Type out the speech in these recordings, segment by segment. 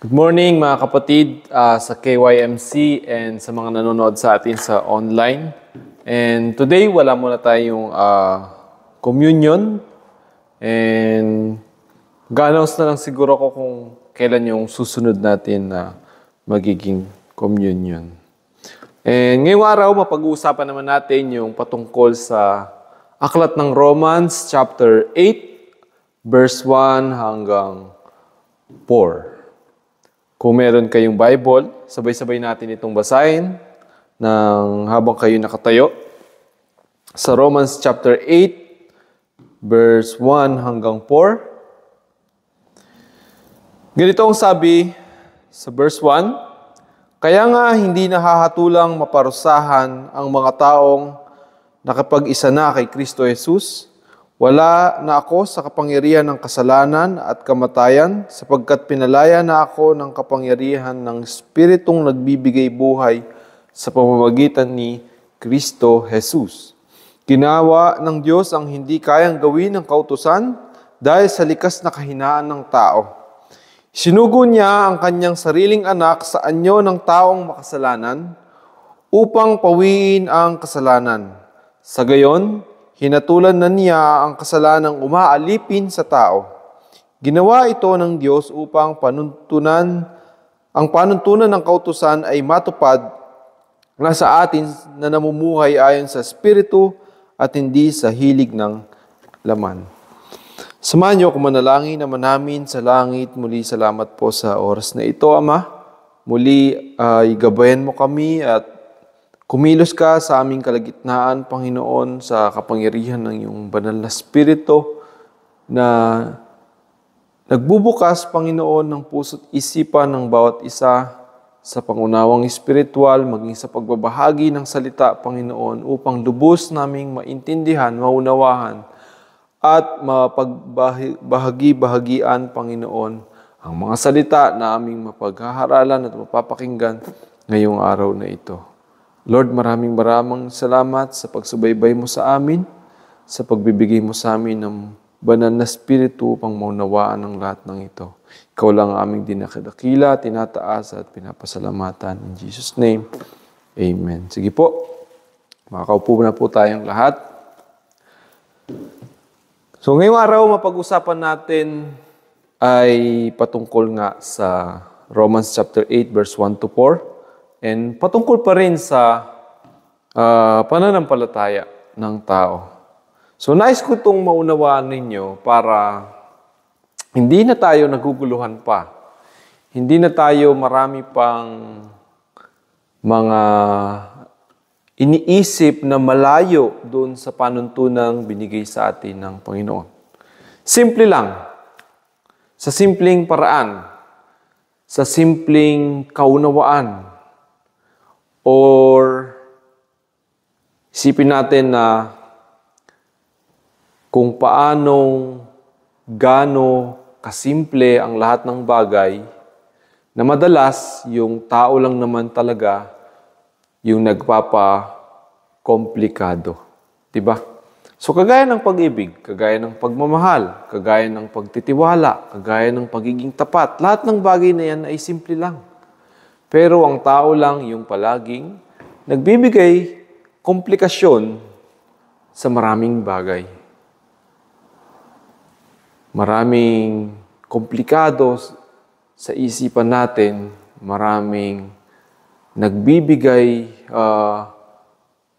Good morning mga kapatid sa KYMC and sa mga nanonood sa atin sa online. And today wala muna tayong communion and ga-announce na lang siguro ko kung kailan yung susunod natin na magiging communion. And ngayong araw mapag-uusapan naman natin yung patungkol sa Aklat ng Romans chapter 8 verse 1 hanggang 4. Kung meron kayong Bible, sabay-sabay natin itong basahin habang kayo nakatayo. Sa Romans chapter 8, verse 1 hanggang 4. Ganito ang sabi sa verse 1, "Kaya nga hindi nahahatulang maparusahan ang mga taong nakapag-isa na kay Kristo Jesus. Wala na ako sa kapangyarihan ng kasalanan at kamatayan, sapagkat pinalaya na ako ng kapangyarihan ng Espiritong nagbibigay buhay sa pamamagitan ni Kristo Jesus. Ginawa ng Diyos ang hindi kayang gawin ng kautusan dahil sa likas na kahinaan ng tao. Sinugo niya ang kanyang sariling anak sa anyo ng taong makasalanan upang pawiin ang kasalanan. Sa gayon, hinatulan na niya ang kasalanang umaalipin sa tao. Ginawa ito ng Diyos upang ang panuntunan ng kautusan ay matupad na sa atin na namumuhay ayon sa Espiritu at hindi sa hilig ng laman." Samahan niyo kung manalangin naman namin sa langit. Muli salamat po sa oras na ito, Ama. Muli ay gabayan mo kami at kumilos ka sa aming kalagitnaan, Panginoon, sa kapangyarihan ng iyong banal na Espiritu na nagbubukas, Panginoon, ng puso't isipan ng bawat isa sa pangunawang espiritual, maging sa pagbabahagi ng salita, Panginoon, upang lubos naming maintindihan, maunawahan, at mapagbahagi-bahagian, Panginoon, ang mga salita na aming mapaghaharalan at mapapakinggan ngayong araw na ito. Lord, maraming salamat sa pagsubaybay mo sa amin, sa pagbibigay mo sa amin ng banal na Espiritu upang maunawaan ang lahat ng ito. Ikaw lang ang aming dinakidakila, tinataas at pinapasalamatan. In Jesus' name, Amen. Sige po, makakaupo na po tayong lahat. So ngayong araw, mapag-usapan natin ay patungkol nga sa Romans chapter 8, verse 1 to 4. And patungkol pa rin sa pananampalataya ng tao. So nais ko itong maunawaan ninyo para hindi na tayo naguguluhan pa. Hindi na tayo marami pang mga iniisip na malayo doon sa panuntunang binigay sa atin ng Panginoon. Simple lang. Sa simpleng paraan. Sa simpleng kaunawaan. Or isipin natin na kung gaano kasimple ang lahat ng bagay na madalas yung tao lang naman talaga yung nagpapa-komplikado. Diba? So kagaya ng pag-ibig, kagaya ng pagmamahal, kagaya ng pagtitiwala, kagaya ng pagiging tapat, lahat ng bagay na yan ay simple lang. Pero ang tao lang yung palaging nagbibigay komplikasyon sa maraming bagay. Maraming komplikado sa isipan natin, maraming nagbibigay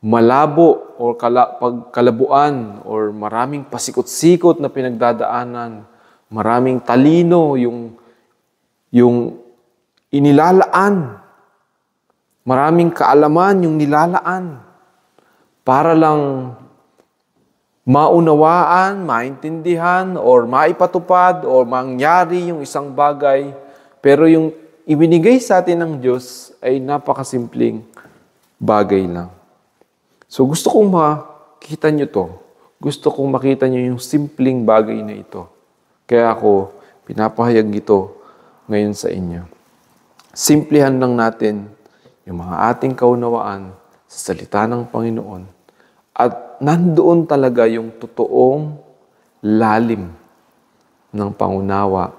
malabo o kalabuan or maraming pasikot-sikot na pinagdadaanan, maraming talino yung inilalaan. Maraming kaalaman yung nilalaan para lang maunawaan, maintindihan, or maipatupad, or mangyari yung isang bagay. Pero yung ibinigay sa atin ng Diyos ay napakasimpleng bagay lang. So gusto kong makita nyo to. Gusto kong makita nyo yung simpleng bagay na ito. Kaya ako pinapahayag ito ngayon sa inyo. Simplihan lang natin yung mga ating kaunawaan sa salita ng Panginoon at nandoon talaga yung totoong lalim ng pangunawa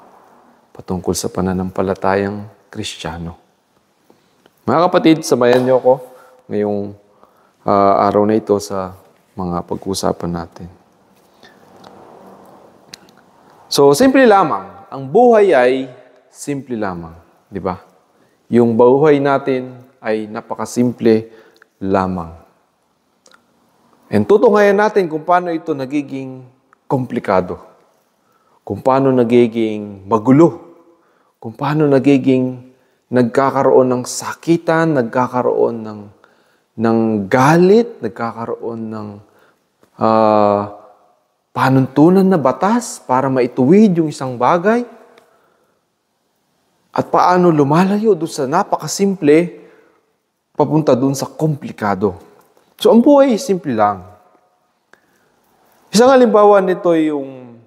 patungkol sa pananampalatayang Kristiyano. Mga kapatid, samayan niyo ako ngayong araw na ito sa mga pag-uusapan natin. So, simple lamang. Ang buhay ay simple lamang. Di ba? Yung buhay natin ay napakasimple lamang. And tutungayan natin kung paano ito nagiging komplikado. Kung paano nagiging magulo. Kung paano nagkakaroon ng sakitan, nagkakaroon ng galit, nagkakaroon ng panuntunan na batas para maituwid yung isang bagay. At paano lumalayo doon sa napakasimple papunta doon sa komplikado. So, ang buhay simple lang. Isang halimbawa nito yung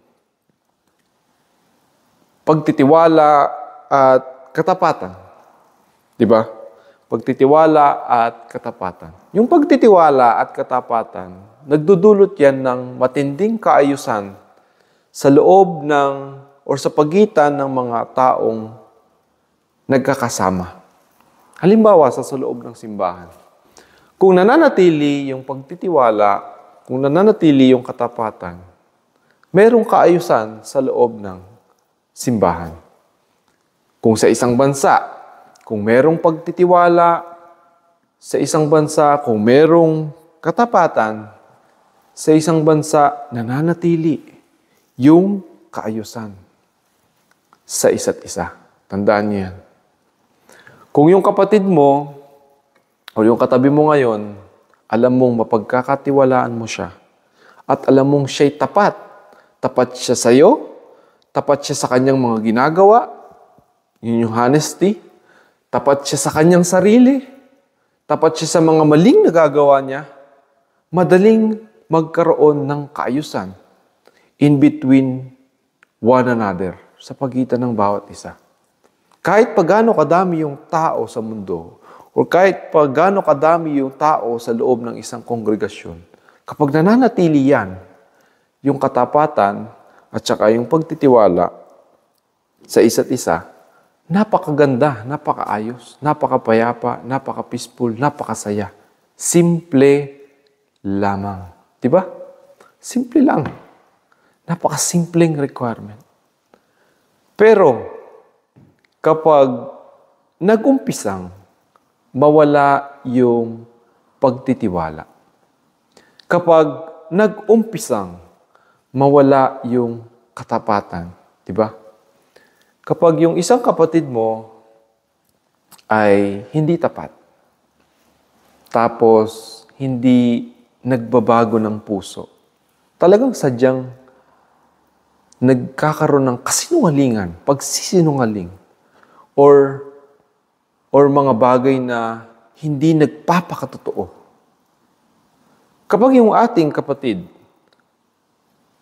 pagtitiwala at katapatan. Diba? Pagtitiwala at katapatan. Yung pagtitiwala at katapatan, nagdudulot yan ng matinding kaayusan sa loob ng o sa pagitan ng mga taong nagkakasama. Halimbawa, sa loob ng simbahan. Kung nananatili yung pagtitiwala, kung nananatili yung katapatan, merong kaayusan sa loob ng simbahan. Kung sa isang bansa, kung merong pagtitiwala sa isang bansa, kung merong katapatan sa isang bansa, nananatili yung kaayusan sa isa't isa. Tandaan niyo yan. Kung yung kapatid mo o yung katabi mo ngayon, alam mong mapagkakatiwalaan mo siya at alam mong siya'y tapat. Tapat siya sa iyo, tapat siya sa kanyang mga ginagawa, yun yung honesty. Tapat siya sa kanyang sarili. Tapat siya sa mga maling nagagawa niya. Madaling magkaroon ng kaayusan in between one another sa pagitan ng bawat isa. Kahit pagano kadami yung tao sa mundo o kahit pagano kadami yung tao sa loob ng isang kongregasyon, kapag nananatili yan, yung katapatan at saka yung pagtitiwala sa isa't isa, napakaganda, napakaayos, napakapayapa, napaka-peaceful, napakasaya. Simple lamang. Diba? Simple lang. Napakasimpleng requirement. Pero, kapag nag-umpisang mawala yung pagtitiwala, kapag nag-umpisang mawala yung katapatan, diba? Kapag yung isang kapatid mo ay hindi tapat, tapos hindi nagbabago ng puso, talagang sadyang nagkakaroon ng kasinungalingan, pagsisinungaling, or mga bagay na hindi nagpapakatotoo. Kapag yung ating kapatid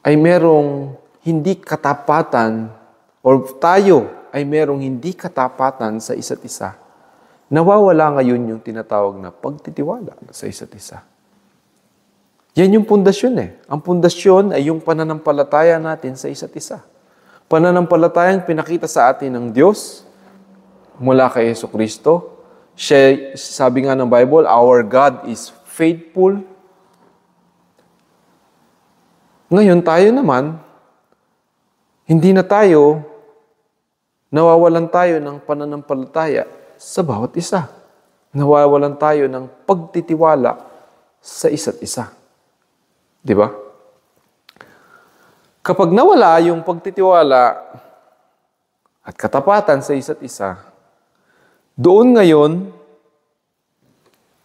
ay merong hindi katapatan or tayo ay merong hindi katapatan sa isa't isa, nawawala ngayon yung tinatawag na pagtitiwala sa isa't isa. Yan yung pundasyon eh. Ang pundasyon ay yung pananampalataya natin sa isa't isa. Pananampalatayang pinakita sa atin ng Diyos mula kay Jesucristo. Siya, sabi nga ng Bible, our God is faithful. Ngayon tayo naman, hindi na tayo, nawawalan tayo ng pananampalataya sa bawat isa. Nawawalan tayo ng pagtitiwala sa isa't isa. Di ba? Kapag nawala yung pagtitiwala at katapatan sa isa't isa, doon ngayon,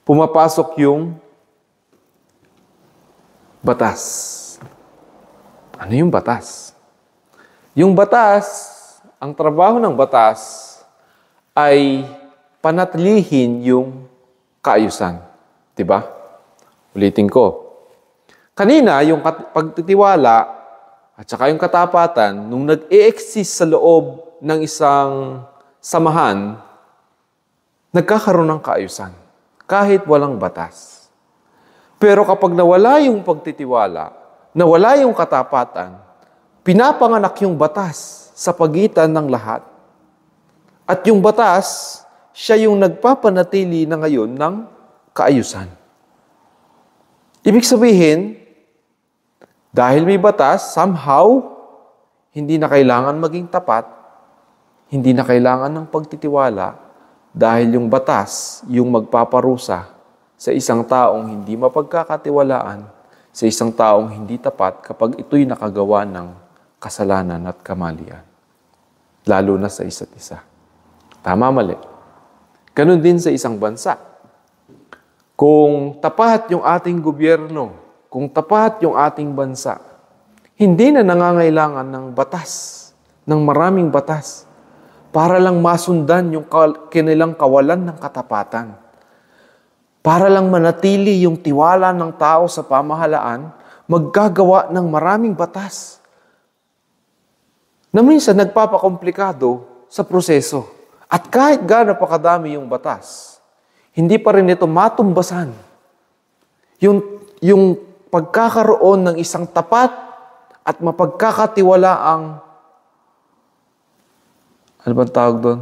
pumapasok yung batas. Ano yung batas? Yung batas, ang trabaho ng batas ay panatilihin yung kaayusan. Diba? Ulitin ko. Kanina, yung pagtitiwala at saka yung katapatan, nung nag-e-exist sa loob ng isang samahan, nagkakaroon ng kaayusan. Kahit walang batas. Pero kapag nawala yung pagtitiwala, nawala yung katapatan, pinapanganak yung batas sa pagitan ng lahat. At yung batas, siya yung nagpapanatili na ngayon ng kaayusan. Ibig sabihin, dahil may batas, somehow, hindi na kailangan maging tapat, hindi na kailangan ng pagtitiwala, dahil yung batas, yung magpaparusa sa isang taong hindi mapagkakatiwalaan, sa isang taong hindi tapat kapag ito'y nakagawa ng kasalanan at kamalian. Lalo na sa isa't isa. Tama, mali. Ganun din sa isang bansa. Kung tapat yung ating gobyerno, kung tapat yung ating bansa, hindi na nangangailangan ng batas, ng maraming batas, para lang masundan yung kanilang kawalan ng katapatan. Para lang manatili yung tiwala ng tao sa pamahalaan, maggagawa ng maraming batas na minsan nagpapakomplikado sa proseso. At kahit gaano pa kadami yung batas, hindi pa rin ito matumbasan. Yung pagkakaroon ng isang tapat at mapagkakatiwalaang, ano bang tawag doon?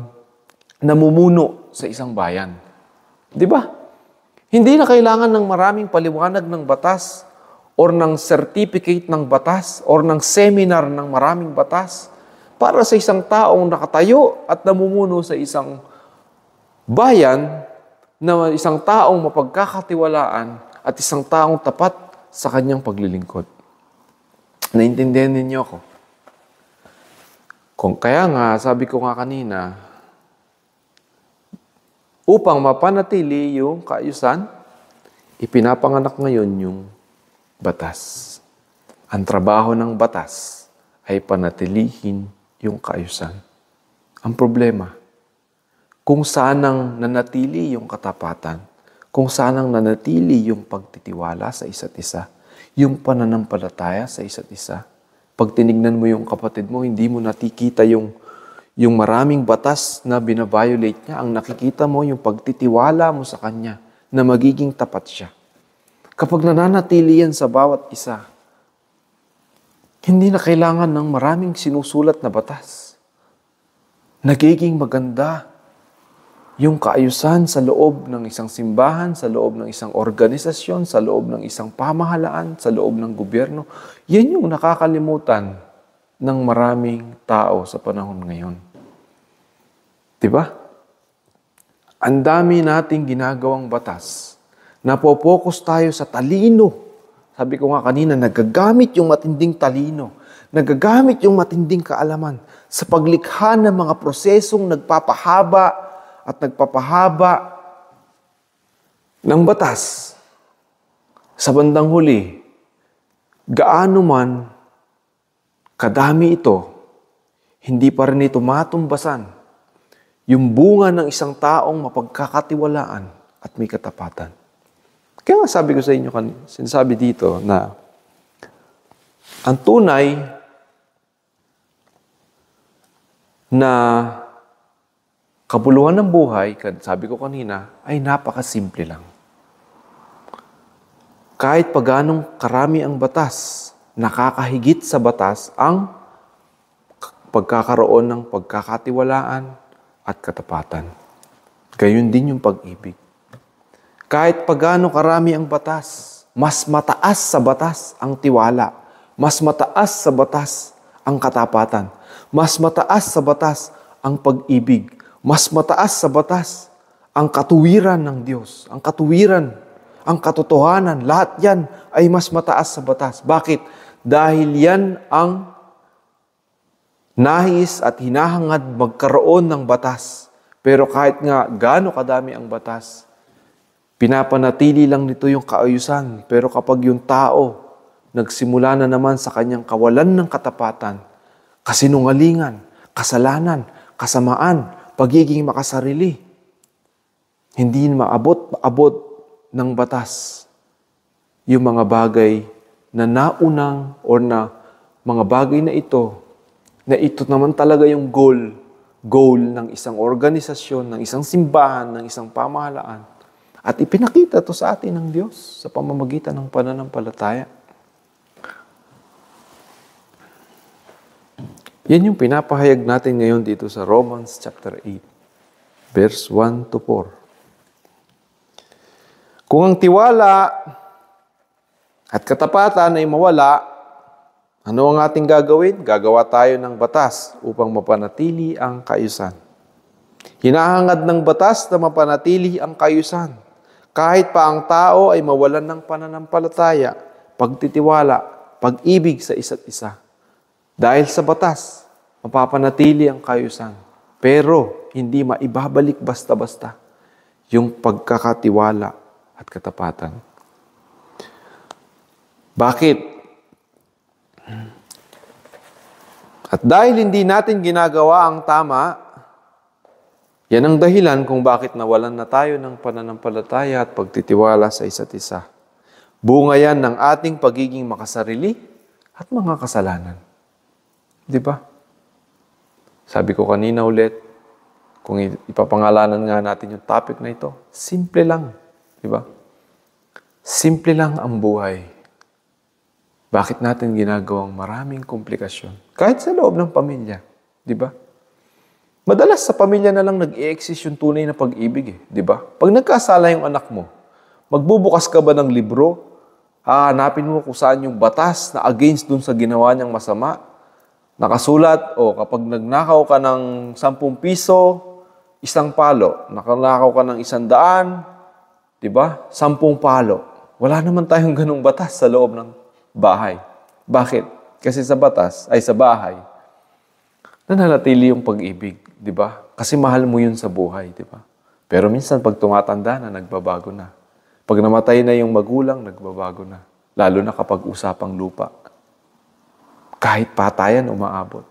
Namumuno sa isang bayan. Di ba? Hindi na kailangan ng maraming paliwanag ng batas or ng certificate ng batas or ng seminar ng maraming batas para sa isang taong nakatayo at namumuno sa isang bayan na isang taong mapagkakatiwalaan at isang taong tapat sa kanyang paglilingkod. Naintindihan ninyo ako? Kaya nga, sabi ko nga kanina, upang mapanatili yung kaayusan, ipinapanganak ngayon yung batas. Ang trabaho ng batas ay panatilihin yung kaayusan. Ang problema, kung sanang nanatili yung katapatan, kung sanang nanatili yung pagtitiwala sa isa't isa, yung pananampalataya sa isa't isa, pag tinignan mo yung kapatid mo, hindi mo nakikita yung maraming batas na binabiolate niya. Ang nakikita mo yung pagtitiwala mo sa kanya na magiging tapat siya. Kapag nananatili yan sa bawat isa, hindi na kailangan ng maraming sinusulat na batas. Nagiging maganda yung kaayusan sa loob ng isang simbahan, sa loob ng isang organisasyon, sa loob ng isang pamahalaan, sa loob ng gobyerno. Yan yung nakakalimutan ng maraming tao sa panahon ngayon. Diba? Ang dami nating ginagawang batas. Napopokus tayo sa talino. Sabi ko nga kanina, nagagamit yung matinding talino. Nagagamit yung matinding kaalaman sa paglikha ng mga prosesong nagpapahaba at nagpapahaba ng batas. Sa bandang huli, gaano man kadami ito, hindi pa rin ito matumbasan yung bunga ng isang taong mapagkakatiwalaan at may katapatan. Kaya nga sabi ko sa inyo, sinasabi dito na ang tunay na kabuluhan ng buhay, sabi ko kanina, ay napakasimple lang. Kahit pa ganong karami ang batas, nakakahigit sa batas ang pagkakaroon ng pagkakatiwalaan at katapatan. Gayon din yung pag-ibig. Kahit pa gaano karami ang batas, mas mataas sa batas ang tiwala. Mas mataas sa batas ang katapatan. Mas mataas sa batas ang pag-ibig. Mas mataas sa batas ang katuwiran ng Diyos. Ang katuwiran, ang katotohanan, lahat yan ay mas mataas sa batas. Bakit? Dahil yan ang nais at hinahangad magkaroon ng batas. Pero kahit nga gaano kadami ang batas, pinapanatili lang nito yung kaayusan. Pero kapag yung tao nagsimula na naman sa kanyang kawalan ng katapatan, kasinungalingan, kasalanan, kasamaan, pagiging makasarili, hindi maabot ng batas yung mga bagay na naunang or na mga bagay na ito naman talaga yung goal ng isang organisasyon, ng isang simbahan, ng isang pamahalaan. At ipinakita to sa atin ng Diyos sa pamamagitan ng pananampalataya. Yan yung pinapahayag natin ngayon dito sa Romans chapter 8. verse 1 to 4. Kung ang tiwala at katapatan ay mawala, ano ang ating gagawin? Gagawa tayo ng batas upang mapanatili ang kaayusan. Hinahangad ng batas na mapanatili ang kaayusan. Kahit pa ang tao ay mawalan ng pananampalataya, pagtitiwala, pag-ibig sa isa't isa. Dahil sa batas, mapapanatili ang kaayusan. Pero hindi maibabalik basta-basta yung pagkakatiwala at katapatan. Bakit? At dahil hindi natin ginagawa ang tama, yan ang dahilan kung bakit nawalan na tayo ng pananampalataya at pagtitiwala sa isa't isa. Bunga yan ng ating pagiging makasarili at mga kasalanan. Di ba? Sabi ko kanina ulit, kung ipapangalanan nga natin yung topic na ito, simple lang. Di ba? Simple lang ang buhay. Bakit natin ginagawang maraming komplikasyon? Kahit sa loob ng pamilya. Di ba? Madalas sa pamilya na lang nag-i-exist yung tunay na pag-ibig. Di ba? Pag nagkasala yung anak mo, magbubukas ka ba ng libro? Hahanapin mo kung saan yung batas na against dun sa ginawa niyang masama. Nakasulat, kapag nagnakaw ka ng 10 piso, 1 palo. Nakanakaw ka ng 100, di ba? 10 palo. Wala naman tayong ganung batas sa loob ng bahay. Bakit? Kasi sa bahay, nananatili yung pag-ibig, di ba? Kasi mahal mo yun sa buhay, di ba? Pero minsan pag tumatanda na, nagbabago na. Pag namatay na yung magulang, nagbabago na. Lalo na kapag usapang lupa. Kahit patayan, umaabot.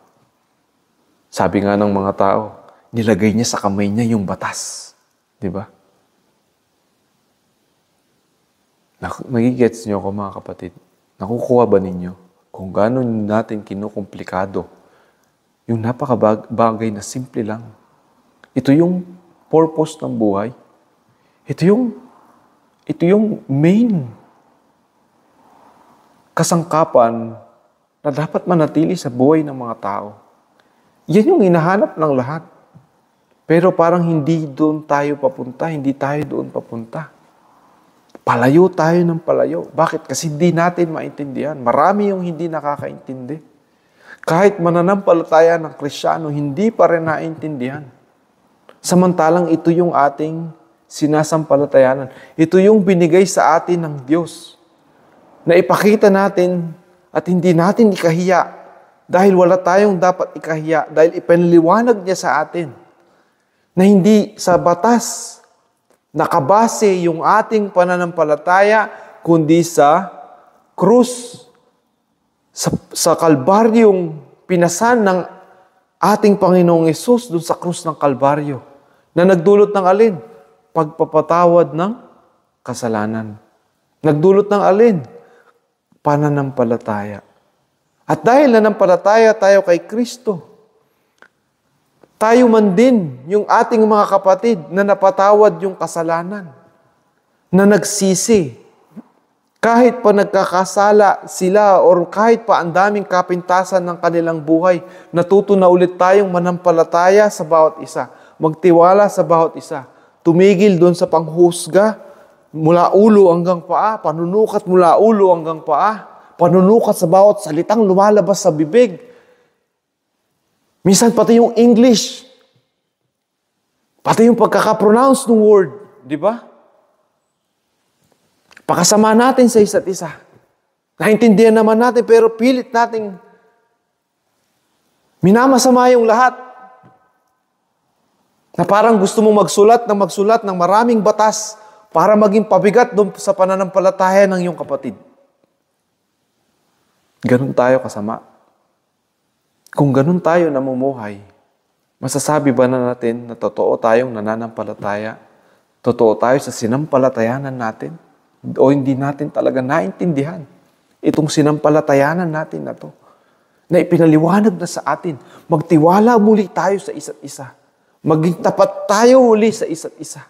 Sabi nga ng mga tao, nilagay niya sa kamay niya yung batas. Di ba? Nagigets niyo ako mga kapatid. Nakukuha ba ninyo kung gaano natin kinukomplikado yung napakabagay na simple lang? Ito yung purpose ng buhay. Ito yung main kasangkapan na dapat manatili sa buhay ng mga tao. Yan yung hinahanap ng lahat. Pero parang hindi doon tayo papunta, hindi tayo doon papunta. Palayo tayo ng palayo. Bakit? Kasi hindi natin maintindihan. Marami yung hindi nakakaintindi. Kahit mananampalataya ng Kristiyano, hindi pa rin naintindihan. Samantalang ito yung ating sinasampalatayanan. Ito yung binigay sa atin ng Diyos. Na ipakita natin at hindi natin ikahiya. Dahil wala tayong dapat ikahiya. Dahil ipinaliwanag niya sa atin. Na hindi sa batas nakabase yung ating pananampalataya, kundi sa krus, sa Kalbaryong pinasan ng ating Panginoong Hesus doon sa krus ng Kalbaryo, na nagdulot ng alin? Pagpapatawad ng kasalanan. Nagdulot ng alin? Pananampalataya. At dahil nanampalataya tayo kay Kristo, tayo man din, yung ating mga kapatid na napatawad yung kasalanan, na nagsisi. Kahit pa nagkakasala sila or kahit pa ang daming kapintasan ng kanilang buhay, natuto na ulit tayong manampalataya sa bawat isa, magtiwala sa bawat isa, tumigil doon sa panghusga mula ulo hanggang paa, panunukat mula ulo hanggang paa, panunukat sa bawat salitang lumalabas sa bibig. Minsan pati yung English, pati yung pagkakapronounce ng word, di ba? Pakasama natin sa isa't isa. Naintindihan naman natin, pero pilit nating minamasama yung lahat. Na parang gusto mong magsulat ng maraming batas para maging pabigat doon sa pananampalataya ng iyong kapatid. Ganun tayo kasama. Kung ganun tayo namumuhay, masasabi ba na natin na totoo tayong nananampalataya? Totoo tayo sa sinampalatayanan natin? O hindi natin talaga naintindihan itong sinampalatayanan natin na to? Na ipinaliwanag na sa atin, magtiwala muli tayo sa isa't isa. Maging tapat tayo muli sa isa't isa.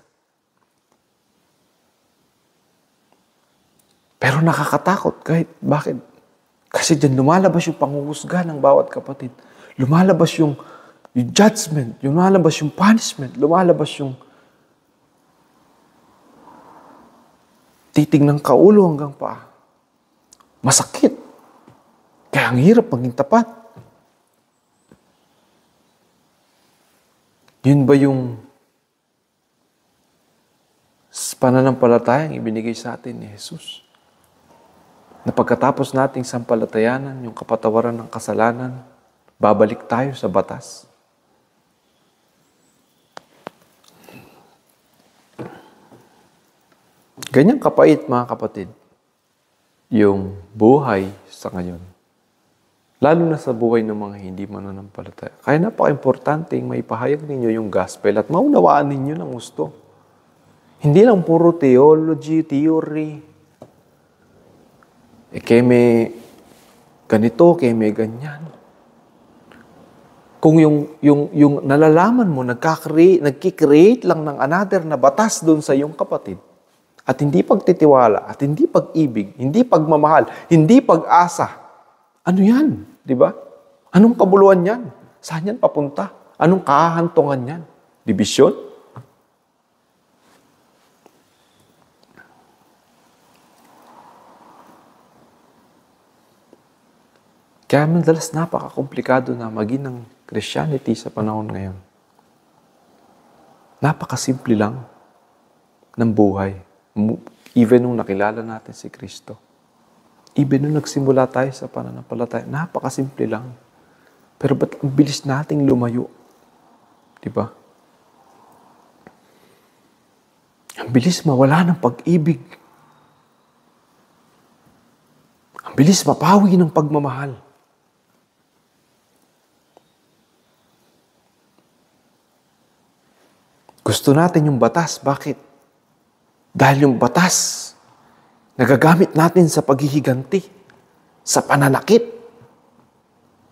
Pero nakakatakot. Bakit? Kasi dyan lumalabas yung panghuhusga ng bawat kapatid. Lumalabas yung yung judgment, yung lumalabas yung punishment, lumalabas yung titig ng kaulo hanggang paa. Masakit. Kaya ang hirap maging tapat. Yun ba yung pananampalatayang ibinigay sa atin ni Jesus? Na pagkatapos nating sampalatayanan yung kapatawaran ng kasalanan, babalik tayo sa batas. Ganyang kapait, mga kapatid, yung buhay sa ngayon. Lalo na sa buhay ng mga hindi mananampalataya. Kaya napaka-importante may pahayag ninyo yung gospel at maunawaan ninyo ng gusto. Hindi lang puro theology, theory. Kaya may ganito, kaya may ganyan. Kung yung nalalaman mo, nagkikreate lang ng another na batas doon sa iyong kapatid, at hindi pagtitiwala, at hindi pag-ibig, hindi pagmamahal, hindi pag-asa, ano yan? Di ba? Anong kabuluhan yan? Saan yan papunta? Anong kahahantungan yan? Division? Kaya madalas napaka-komplikado na maging ng Christianity sa panahon ngayon. Napakasimple lang ng buhay. Even nung nakilala natin si Kristo. Even nung nagsimula tayo sa pananampalataya, napakasimple lang. Pero ba't ang bilis nating lumayo? Diba? Ang bilis mawala ng pag-ibig. Ang bilis mapawi ng pagmamahal. Gusto natin yung batas. Bakit? Dahil yung batas, nagagamit natin sa paghihiganti, sa pananakit,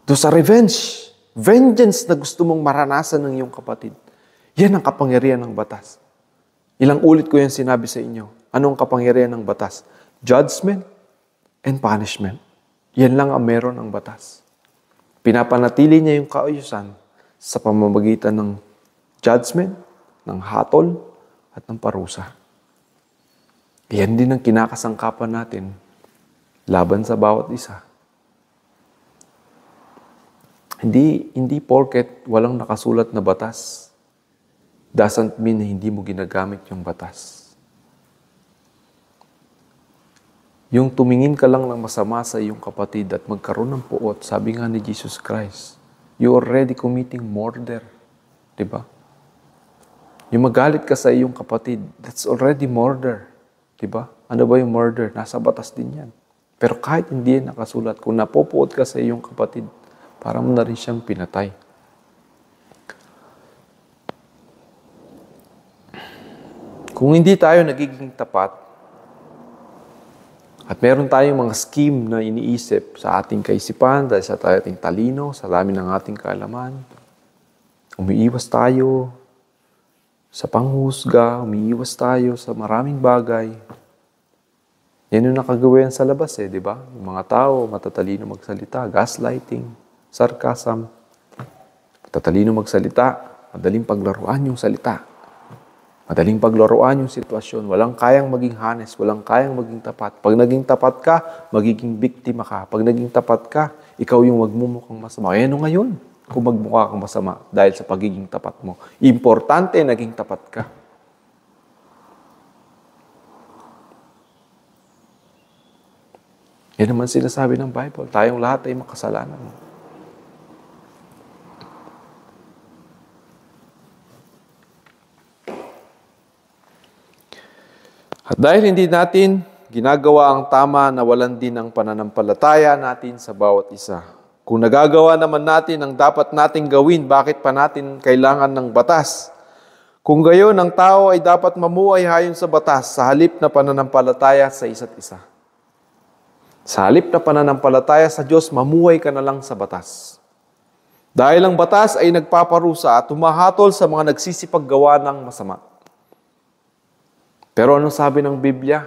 doon sa revenge, vengeance na gusto mong maranasan ng iyong kapatid. Yan ang kapangyarihan ng batas. Ilang ulit ko yan sinabi sa inyo. Anong kapangyarihan ng batas? Judgment and punishment. Yan lang ang meron ng batas. Pinapanatili niya yung kaayusan sa pamamagitan ng judgment, ng hatol, at ng parusa. Yan din ang kinakasangkapan natin laban sa bawat isa. Hindi porket walang nakasulat na batas, doesn't mean na hindi mo ginagamit yung batas. Yung tumingin ka lang ng masama sa iyong kapatid at magkaroon ng puot, sabi nga ni Jesus Christ, you are already committing murder. Diba? Yung magalit ka sa iyong kapatid, that's already murder. Diba? Ano ba yung murder? Nasa batas din yan. Pero kahit hindi yan nakasulat, kung napopuot ka sa iyong kapatid, para mo na rin siyang pinatay. Kung hindi tayo nagiging tapat, at meron tayong mga scheme na iniisip sa ating kaisipan, dahil sa ating talino, sa dami ng ating kaalaman, umiiwas tayo sa panghusga, umiiwas tayo sa maraming bagay. Yan yung nakagawian sa labas di ba? Yung mga tao, matatalino magsalita, gaslighting, sarcasm, matatalino magsalita, madaling paglaruan yung salita, madaling paglaruan yung sitwasyon, walang kayang maging honest, walang kayang maging tapat. Pag naging tapat ka, magiging biktima ka. Pag naging tapat ka, ikaw yung magmumukhang masama. Ano ngayon? Kung magmukha kang masama dahil sa pagiging tapat mo. Importante, naging tapat ka. Yan naman sinasabi ng Bible. Tayong lahat ay makasalanan. At dahil hindi natin ginagawa ang tama, nawalan din ang pananampalataya natin sa bawat isa. Kung nagagawa naman natin ang dapat nating gawin, bakit pa natin kailangan ng batas? Kung gayon, ang tao ay dapat mamuhay ayon sa batas sa halip na pananampalataya sa isa't isa. Sa halip na pananampalataya sa Diyos, mamuhay ka na lang sa batas. Dahil ang batas ay nagpaparusa at humahatol sa mga nagsisipaggawa ng masama. Pero anong sabi ng Biblia?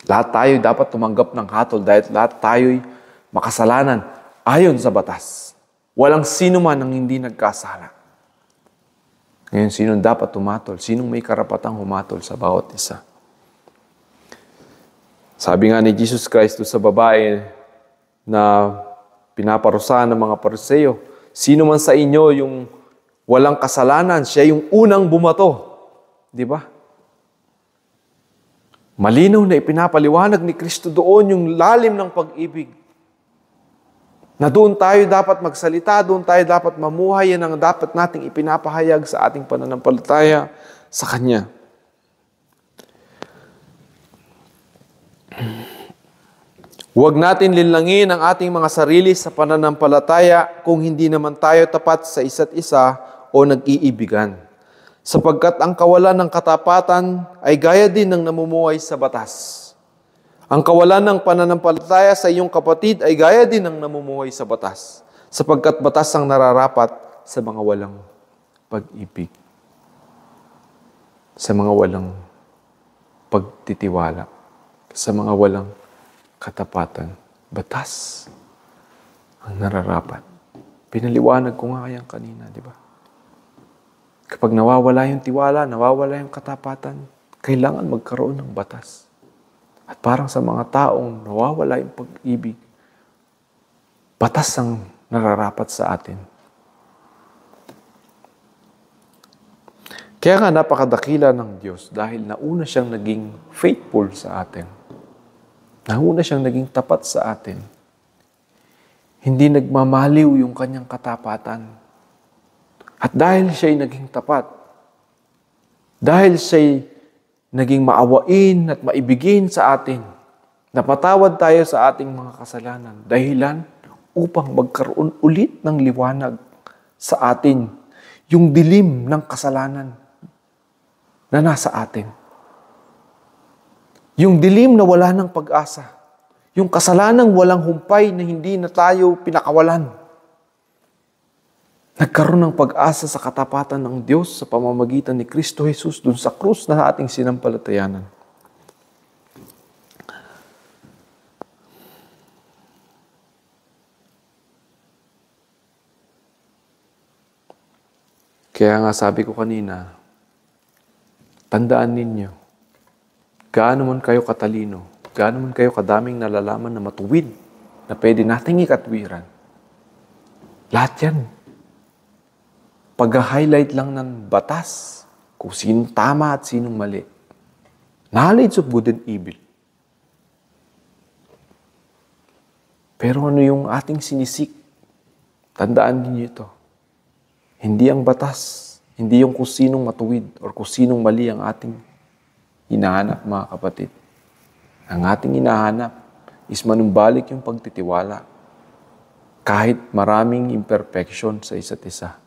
Lahat tayo dapat tumanggap ng hatol dahil lahat tayo'y makasalanan ayon sa batas. Walang sino man ang hindi nagkasala. Ngayon, sinong dapat tumatol? Sinong may karapatang humatol sa bawat isa? Sabi nga ni Jesus Christ sa babae na pinaparusahan ng mga Pariseo, sino man sa inyo yung walang kasalanan, siya yung unang bumato. Di ba? Malinaw na ipinapaliwanag ni Kristo doon yung lalim ng pag-ibig. Na doon tayo dapat magsalita, doon tayo dapat mamuhay, yan ang dapat nating ipinapahayag sa ating pananampalataya sa Kanya. Huwag natin linlangin ang ating mga sarili sa pananampalataya kung hindi naman tayo tapat sa isa't isa o nag-iibigan. Sapagkat ang kawalan ng katapatan ay gaya din ng namumuhay sa batas. Ang kawalan ng pananampalataya sa iyong kapatid ay gaya din ng namumuhay sa batas, sapagkat batas ang nararapat sa mga walang pag-ibig, sa mga walang pagtitiwala, sa mga walang katapatan. Batas ang nararapat. Pinaliwanag ko nga yan kanina, di ba? Kapag nawawala yung tiwala, nawawala yung katapatan, kailangan magkaroon ng batas. At parang sa mga taong nawawala yung pag-ibig, batas ang nararapat sa atin. Kaya nga napakadakila ng Diyos dahil nauna siyang naging faithful sa atin. Nauna siyang naging tapat sa atin. Hindi nagmamaliw yung kanyang katapatan. At dahil siya'y naging tapat, dahil siya'y naging maawain at maibigin sa atin. Napatawad tayo sa ating mga kasalanan. Dahilan upang magkaroon ulit ng liwanag sa atin. Yung dilim ng kasalanan na nasa atin. Yung dilim na wala ng pag-asa. Yung kasalanang walang humpay na hindi na tayo pinakawalan. Nagkaroon ng pag-asa sa katapatan ng Diyos sa pamamagitan ni Kristo Jesus dun sa krus na ating sinampalatayanan. Kaya nga sabi ko kanina, tandaan ninyo, gaano man kayo katalino, gaano man kayo kadaming nalalaman na matuwid, na pwede nating ikatwiran. Lahat yan. Pag-highlight lang ng batas kung sinong tama at sinong mali. Knowledge of good and evil. Pero ano yung ating sinisik? Tandaan niyo ito. Hindi ang batas, hindi yung kung sinong matuwid or kung sinong mali ang ating hinahanap, mga kapatid. Ang ating hinahanap is manumbalik yung pagtitiwala. Kahit maraming imperfection sa isa't isa.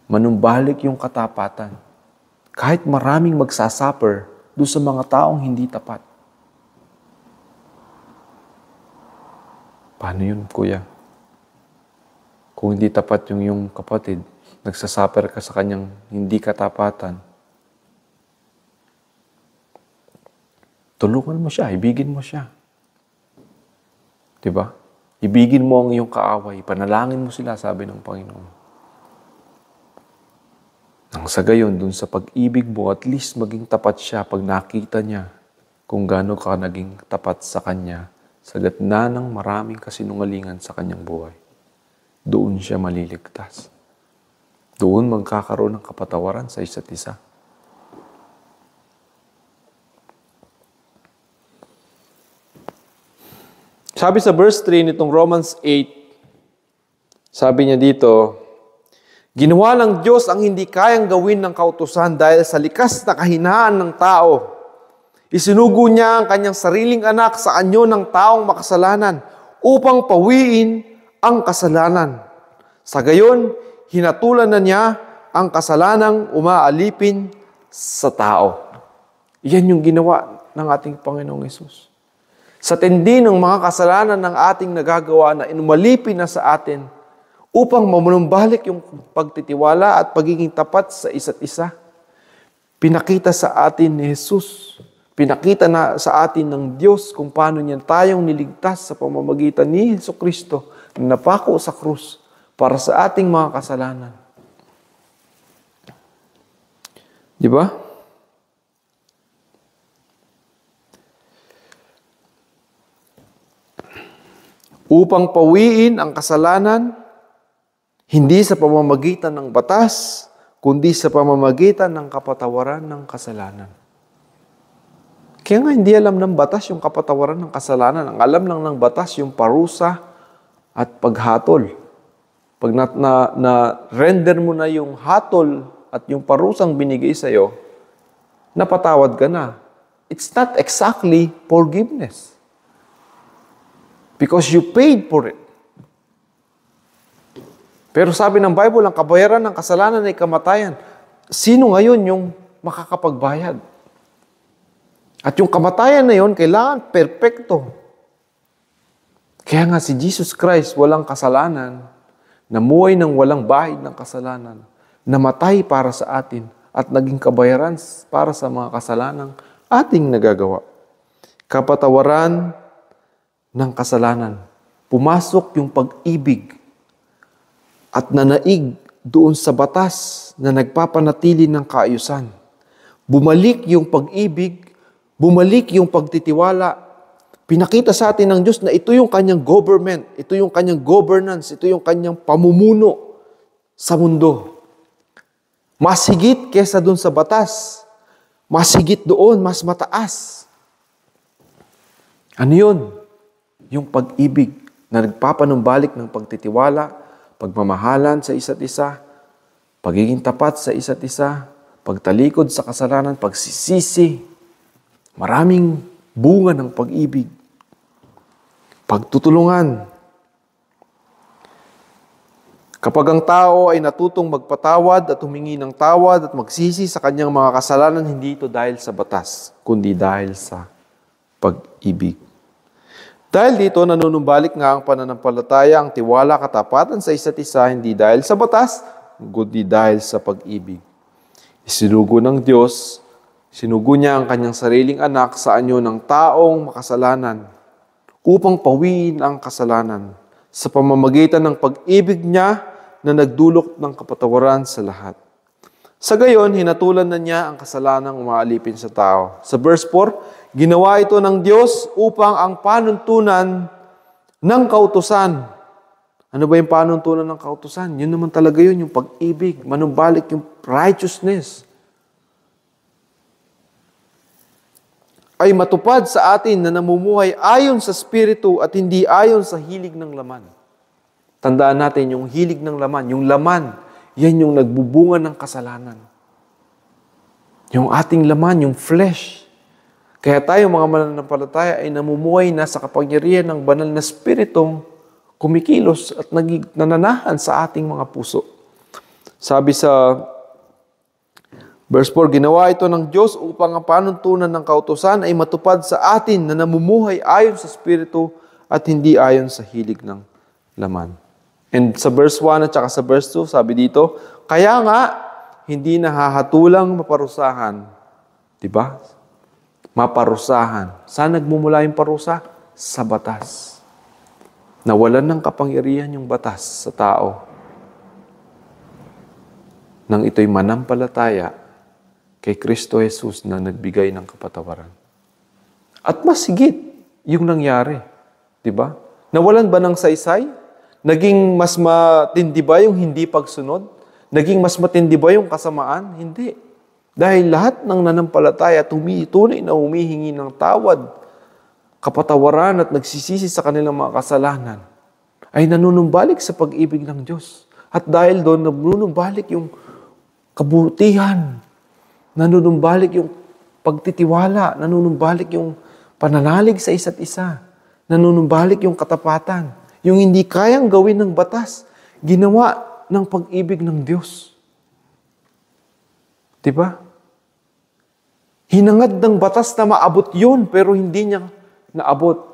Manumbalik yung katapatan. Kahit maraming magsasuffer doon sa mga taong hindi tapat. Paano yun, kuya? Kung hindi tapat yung iyong kapatid, nagsasuffer ka sa kanyang hindi katapatan, tulungan mo siya, ibigin mo siya. Diba? Ibigin mo ang iyong kaaway, panalangin mo sila, sabi ng Panginoon. Nang sa gayon, dun sa pag-ibig mo, at least maging tapat siya pag nakita niya kung gaano ka naging tapat sa kanya sa gitna ng maraming kasinungalingan sa kanyang buhay. Doon siya maliligtas. Doon magkakaroon ng kapatawaran sa isa't isa. Sabi sa verse 3 nitong Romans 8, sabi niya dito, ginawa ng Diyos ang hindi kayang gawin ng kautusan dahil sa likas na kahinaan ng tao. Isinugo niya ang kanyang sariling anak sa anyo ng taong makasalanan upang pawiin ang kasalanan. Sa gayon, hinatulan na niya ang kasalanang umaalipin sa tao. Yan yung ginawa ng ating Panginoong Hesus. Sa tindi ng mga kasalanan ng ating nagagawa na inumalipin na sa atin, upang mamunumbalik yung pagtitiwala at pagiging tapat sa isa't isa. Pinakita sa atin ni Jesus, pinakita na sa atin ng Diyos kung paano niya tayong niligtas sa pamamagitan ni Jesucristo na napako sa krus para sa ating mga kasalanan. Di ba? Upang pawiin ang kasalanan, hindi sa pamamagitan ng batas, kundi sa pamamagitan ng kapatawaran ng kasalanan. Kaya nga hindi alam ng batas yung kapatawaran ng kasalanan. Ang alam lang ng batas yung parusa at paghatol. Pag na-render mo na yung hatol at yung parusang binigay sa'yo, napatawad ka na. It's not exactly forgiveness. Because you paid for it. Pero sabi ng Bible, ang kabayaran ng kasalanan ay kamatayan. Sino ngayon yung makakapagbayad? At yung kamatayan na yun, kailangan perpekto. Kaya nga si Jesus Christ, walang kasalanan, namuhay ng walang bahid ng kasalanan, namatay para sa atin, at naging kabayaran para sa mga kasalanang ating nagagawa. Kapatawaran ng kasalanan. Pumasok yung pag-ibig at nanaig doon sa batas na nagpapanatili ng kaayusan. Bumalik yung pag-ibig, bumalik yung pagtitiwala. Pinakita sa atin ng Diyos na ito yung kanyang government, ito yung kanyang governance, ito yung kanyang pamumuno sa mundo. Mas higit kesa doon sa batas. Mas higit doon, mas mataas. Ano yun? Yung pag-ibig na nagpapanumbalik ng pagtitiwala, pagmamahalan sa isa't isa, pagiging tapat sa isa't isa, pagtalikod sa kasalanan, pagsisisi, maraming bunga ng pag-ibig, pagtutulungan. Kapag ang tao ay natutong magpatawad at humingi ng tawad at magsisi sa kanyang mga kasalanan, hindi ito dahil sa batas, kundi dahil sa pag-ibig. Dahil dito, nanunumbalik nga ang pananampalataya, ang tiwala, katapatan sa isa't isa, hindi dahil sa batas, kundi dahil sa pag-ibig. Isinugo ng Diyos, sinugo niya ang kanyang sariling anak sa anyo ng taong makasalanan upang pawiin ang kasalanan sa pamamagitan ng pag-ibig niya na nagdulot ng kapatawaran sa lahat. Sa gayon, hinatulan na niya ang kasalanang umaalipin sa tao. Sa verse 4, ginawa ito ng Diyos upang ang panuntunan ng kautusan. Ano ba yung panuntunan ng kautusan? Yun naman talaga yun, yung pag-ibig, manumbalik yung righteousness. Ay matupad sa atin na namumuhay ayon sa Espiritu at hindi ayon sa hilig ng laman. Tandaan natin yung hilig ng laman. Yung laman, yan yung nagbubunga ng kasalanan. Yung ating laman, yung flesh. Kaya tayo mga mananampalataya ay namumuhay na sa kapangyarihan ng banal na Espiritong kumikilos at nananahan sa ating mga puso. Sabi sa verse 4, ginawa ito ng Diyos upang ang panuntunan ng kautusan ay matupad sa atin na namumuhay ayon sa Espiritu at hindi ayon sa hilig ng laman. And sa verse 1 at saka sa verse 2, sabi dito, kaya nga, hindi nahahatulang maparusahan. Diba? Maparusahan. Saan nagmumula yung parusa? Sa batas. Nawalan ng kapangyarihan yung batas sa tao. Nang ito'y manampalataya kay Kristo Jesus na nagbigay ng kapatawaran. At mas higit yung nangyari. Diba? Nawalan ba ng saysay? Naging mas matindi ba yung hindi pagsunod? Naging mas matindi ba yung kasamaan? Hindi. Dahil lahat ng nanampalataya tunay na humihingi ng tawad, kapatawaran at nagsisisi sa kanilang mga kasalanan, ay nanunumbalik sa pag-ibig ng Diyos. At dahil doon, nanunumbalik yung kabutihan, nanunumbalik yung pagtitiwala, nanunumbalik yung pananalig sa isa't isa, nanunumbalik yung katapatan, yung hindi kayang gawin ng batas, ginawa ng pag-ibig ng Diyos. Diba? Hinangad ng batas na maabot yun, pero hindi niya naabot.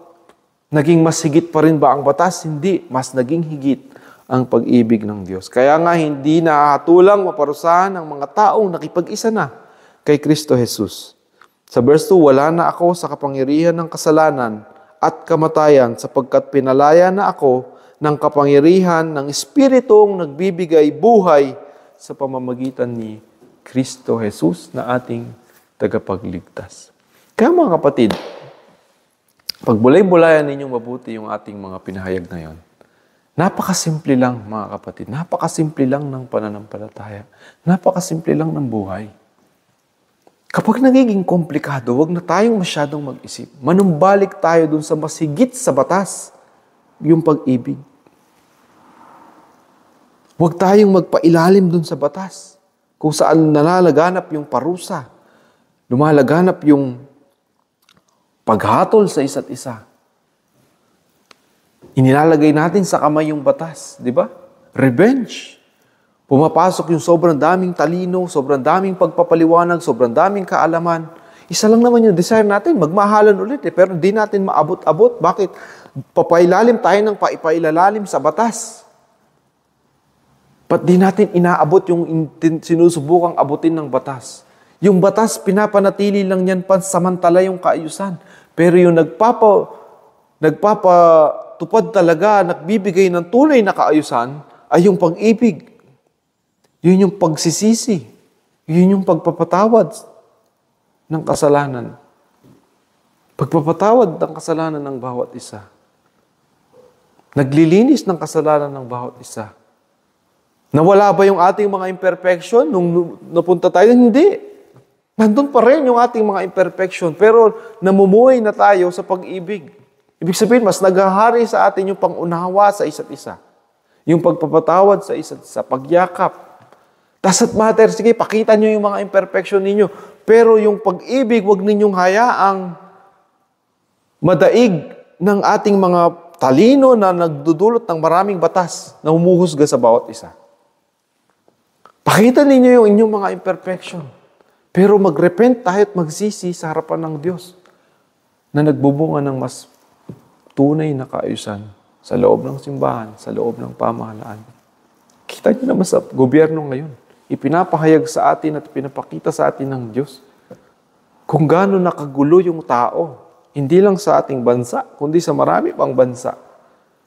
Naging mas higit pa rin ba ang batas? Hindi. Mas naging higit ang pag-ibig ng Diyos. Kaya nga hindi nahatulang maparusahan ang mga taong nakipag-isa na kay Kristo Jesus. Sa verse 2, wala na ako sa kapangyarihan ng kasalanan at kamatayan sapagkat pinalaya na ako ng kapangyarihan ng Espiritong nagbibigay buhay sa pamamagitan ni Kristo Jesus na ating tagapagligtas. Kaya mga kapatid, pagbulay-bulayan ninyong mabuti yung ating mga pinahayag ngayon. Napakasimple lang mga kapatid. Napakasimple lang ng pananampalataya. Napakasimple lang ng buhay. Kapag nagiging komplikado, huwag na tayong masyadong mag-isip. Manumbalik tayo dun sa mas higit sa batas, yung pag-ibig. Huwag tayong magpailalim dun sa batas, kung saan nalalaganap yung parusa, lumalaganap yung paghatol sa isa't isa. Inilalagay natin sa kamay yung batas, di ba? Revenge. Pumapasok yung sobrang daming talino, sobrang daming pagpapaliwanag, sobrang daming kaalaman. Isa lang naman yung desire natin, magmahalan ulit pero di natin maabot-abot. Bakit? Papailalim tayo ng paipailalim sa batas. Ba't di natin inaabot yung sinusubukang abutin ng batas? Yung batas, pinapanatili lang yan pansamantala yung kaayusan. Pero yung nagpapatupad talaga, nagbibigay ng tunay na kaayusan, ay yung pag-ibig. Yun yung pagsisisi. Yun yung pagpapatawad ng kasalanan. Pagpapatawad ng kasalanan ng bawat isa. Naglilinis ng kasalanan ng bawat isa. Nawala ba yung ating mga imperfection nung napunta tayo? Hindi. Nandun pa rin yung ating mga imperfection, pero namumuhay na tayo sa pag-ibig. Ibig sabihin, mas naghahari sa atin yung pangunawa sa isa't isa. Yung pagpapatawad sa isa't isa, pagyakap. Doesn't matter, sige, pakita nyo yung mga imperfection ninyo. Pero yung pag-ibig, huwag ninyong hayaang madaig ng ating mga talino na nagdudulot ng maraming batas na humuhusga sa bawat isa. Pakita ninyo yung inyong mga imperfection. Pero mag-repent tayo at magsisi sa harapan ng Diyos na nagbubunga ng mas tunay na kaayusan sa loob ng simbahan, sa loob ng pamahalaan. Kita niyo naman sa gobyerno ngayon. Ipinapahayag sa atin at pinapakita sa atin ng Diyos kung gaano nakagulo yung tao. Hindi lang sa ating bansa, kundi sa marami pang bansa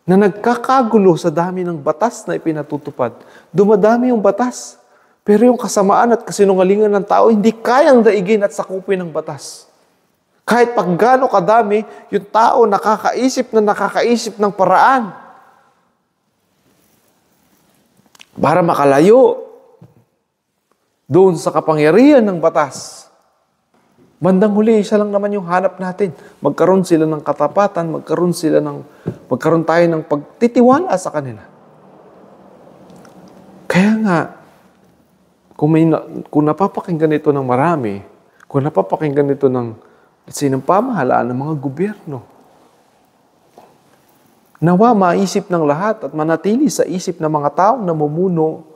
na nagkakagulo sa dami ng batas na ipinatutupad. Dumadami yung batas. Pero yung kasamaan at kasinungalingan ng tao, hindi kayang daigin at sakupin ng batas. Kahit pag gaano kadami, yung tao nakakaisip ng paraan para makalayo doon sa kapangyarihan ng batas. Bandang huli, isa lang naman yung hanap natin. Magkaroon sila ng katapatan, magkaroon tayo ng pagtitiwala sa kanila. Kaya nga, kung napapakinggan ito ng marami, kung napapakinggan ito ng pamahalaan ng mga gobyerno, nawa maisip ng lahat at manatili sa isip ng mga taong namumuno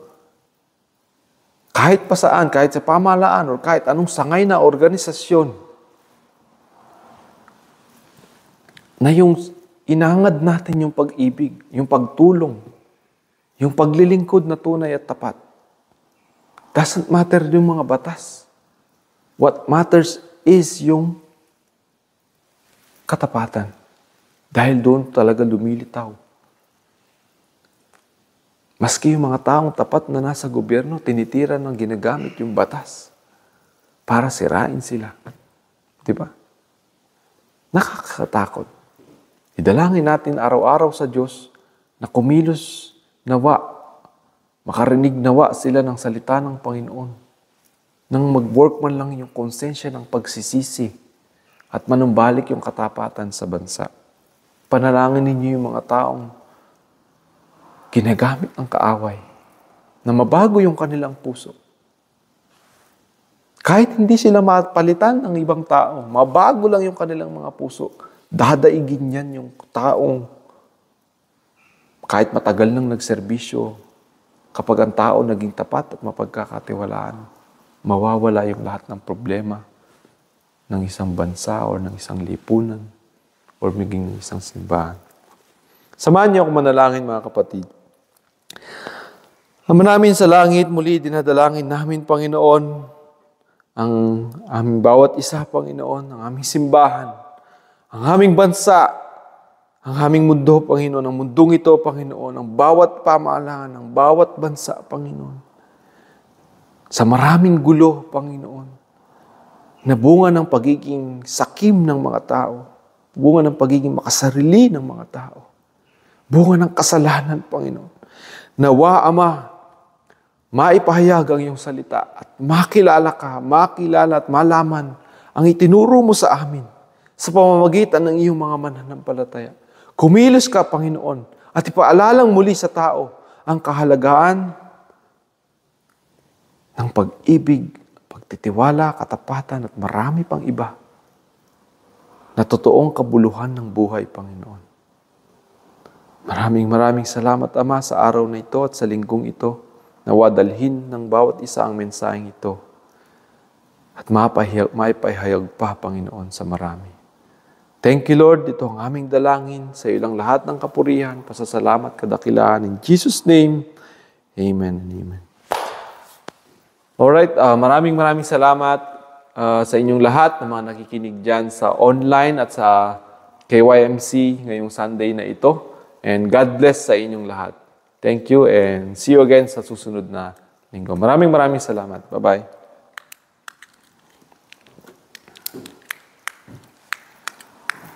kahit pa saan, kahit sa pamahalaan o kahit anong sangay na organisasyon, na yung inangad natin yung pag-ibig, yung pagtulong, yung paglilingkod na tunay at tapat. Doesn't matter yung mga batas. What matters is yung katapatan. Dahil doon talaga lumilitaw. Maski yung mga taong tapat na nasa gobyerno, tinitira ng ginagamit yung batas para sirain sila. Diba? Nakakatakot. Idalangin natin araw-araw sa Diyos na kumilos nawa, makarinig nawa sila ng salita ng Panginoon. Nang mag-work man lang yung konsensya ng pagsisisi at manumbalik yung katapatan sa bansa. Panalangin ninyo yung mga taong ginagamit ng kaaway na mabago yung kanilang puso. Kahit hindi sila mapalitan ng ibang tao, mabago lang yung kanilang mga puso, dadaigin yan yung taong kahit matagal nang nagserbisyo, kapag ang tao naging tapat at mapagkakatiwalaan, mawawala yung lahat ng problema ng isang bansa o ng isang lipunan o maging ng isang simbahan. Samahan niyo ako manalangin, mga kapatid. Ama namin sa langit, muli dinadalangin namin, Panginoon, ang aming bawat isa, Panginoon, ang aming simbahan, ang aming bansa, ang aming mundo, Panginoon, ang mundong ito, Panginoon, ang bawat pamahalaan, ang bawat bansa, Panginoon. Sa maraming gulo, Panginoon, na bunga ng pagiging sakim ng mga tao, bunga ng pagiging makasarili ng mga tao, bunga ng kasalanan, Panginoon. Nawa, Ama, maipahayag ang iyong salita at makilala at malaman ang itinuro mo sa amin sa pamamagitan ng iyong mga mananampalataya. Kumilos ka, Panginoon, at ipaalalang muli sa tao ang kahalagaan ng pag-ibig, pagtitiwala, katapatan at marami pang iba na totoong kabuluhan ng buhay, Panginoon. Maraming salamat, Ama, sa araw na ito at sa linggong ito. Nawa dalhin ng bawat isa ang mensaheng ito at maipahayag pa, Panginoon, sa marami. Thank you, Lord. Ito ang aming dalangin. Sa iyo lang lahat ng kapurihan, pasasalamat, kadakilaan. In Jesus' name, Amen and Amen. Alright, maraming salamat sa inyong lahat na mga nakikinig dyan sa online at sa KYMC ngayong Sunday na ito. And God bless sa inyong lahat. Thank you and see you again sa susunod na linggo. Maraming salamat. Bye-bye.